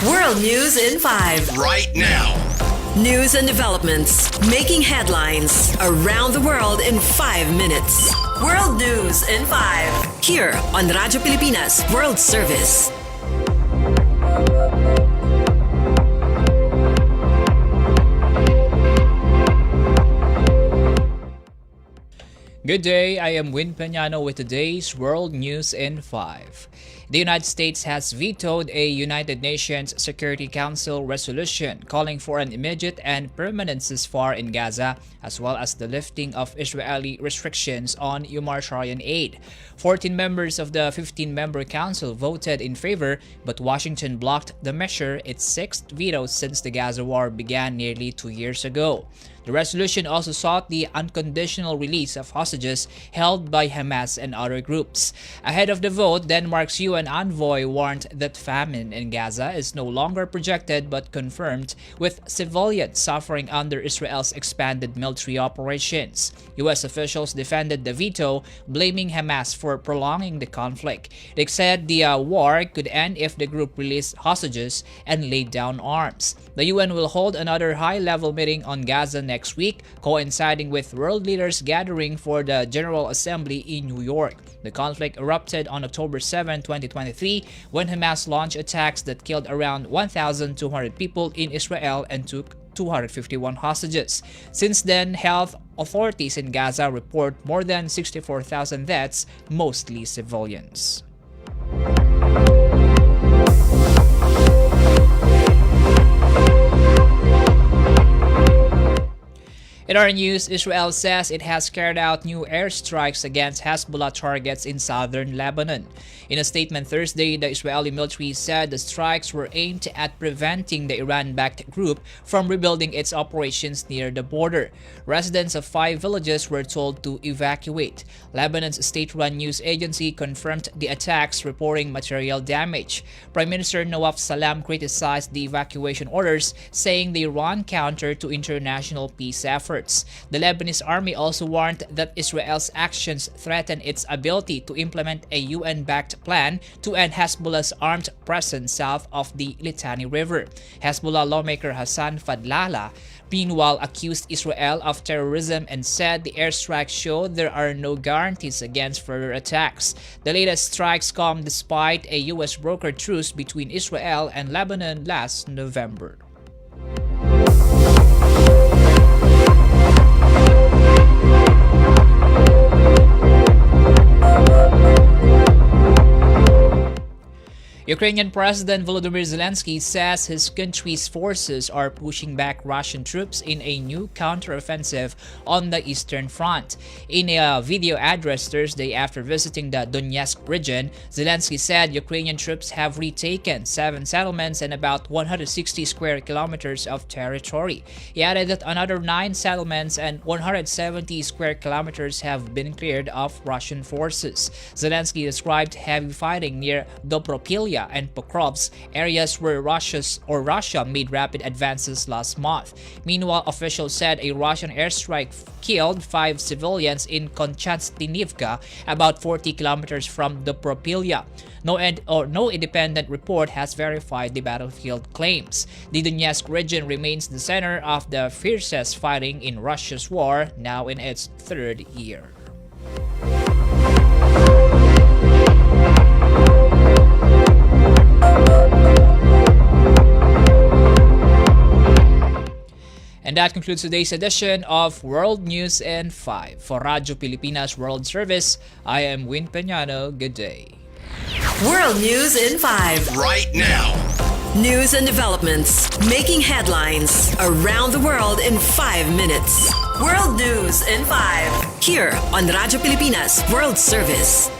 World News in 5. Right now. News and developments making headlines around the world in 5 minutes. World News in 5. Here on Radyo Pilipinas World Service. Good day, I am Peñano with today's World News in 5. The United States has vetoed a United Nations Security Council resolution calling for an immediate and permanent ceasefire in Gaza, as well as the lifting of Israeli restrictions on humanitarian aid. 14 members of the 15-member council voted in favor, but Washington blocked the measure, its sixth veto since the Gaza war began nearly 2 years ago. The resolution also sought the unconditional release of hostages held by Hamas and other groups. Ahead of the vote, Denmark's UN envoy warned that famine in Gaza is no longer projected but confirmed, with civilians suffering under Israel's expanded military operations. US officials defended the veto, blaming Hamas for prolonging the conflict. They said the war could end if the group released hostages and laid down arms. The UN will hold another high-level meeting on Gaza next week, coinciding with world leaders gathering for the General Assembly in New York. The conflict erupted on October 7, 2023, when Hamas launched attacks that killed around 1,200 people in Israel and took 251 hostages. Since then, health authorities in Gaza report more than 64,000 deaths, mostly civilians. In our news, Israel says it has carried out new airstrikes against Hezbollah targets in southern Lebanon. In a statement Thursday, the Israeli military said the strikes were aimed at preventing the Iran-backed group from rebuilding its operations near the border. Residents of 5 villages were told to evacuate. Lebanon's state-run news agency confirmed the attacks, reporting material damage. Prime Minister Nawaf Salam criticized the evacuation orders, saying they run counter to international peace efforts. The Lebanese army also warned that Israel's actions threaten its ability to implement a UN-backed plan to end Hezbollah's armed presence south of the Litani River. Hezbollah lawmaker Hassan Fadlallah meanwhile accused Israel of terrorism and said the airstrikes show there are no guarantees against further attacks. The latest strikes come despite a US brokered truce between Israel and Lebanon last November. Ukrainian President Volodymyr Zelensky says his country's forces are pushing back Russian troops in a new counteroffensive on the Eastern Front. In a video address Thursday after visiting the Donetsk region, Zelensky said Ukrainian troops have retaken 7 settlements and about 160 square kilometers of territory. He added that another 9 settlements and 170 square kilometers have been cleared of Russian forces. Zelensky described heavy fighting near Dobropilya and Pokrovsk, areas where Russia made rapid advances last month. Meanwhile, officials said a Russian airstrike killed 5 civilians in Konstantinivka, about 40 kilometers from Dobropilya. No independent report has verified the battlefield claims. The Donetsk region remains the center of the fiercest fighting in Russia's war, now in its 3rd year. And that concludes today's edition of World News in 5. For Radyo Pilipinas World Service, I am Peñano. Good day. World News in 5. Right now. News and developments making headlines around the world in 5 minutes. World News in 5. Here on Radyo Pilipinas World Service.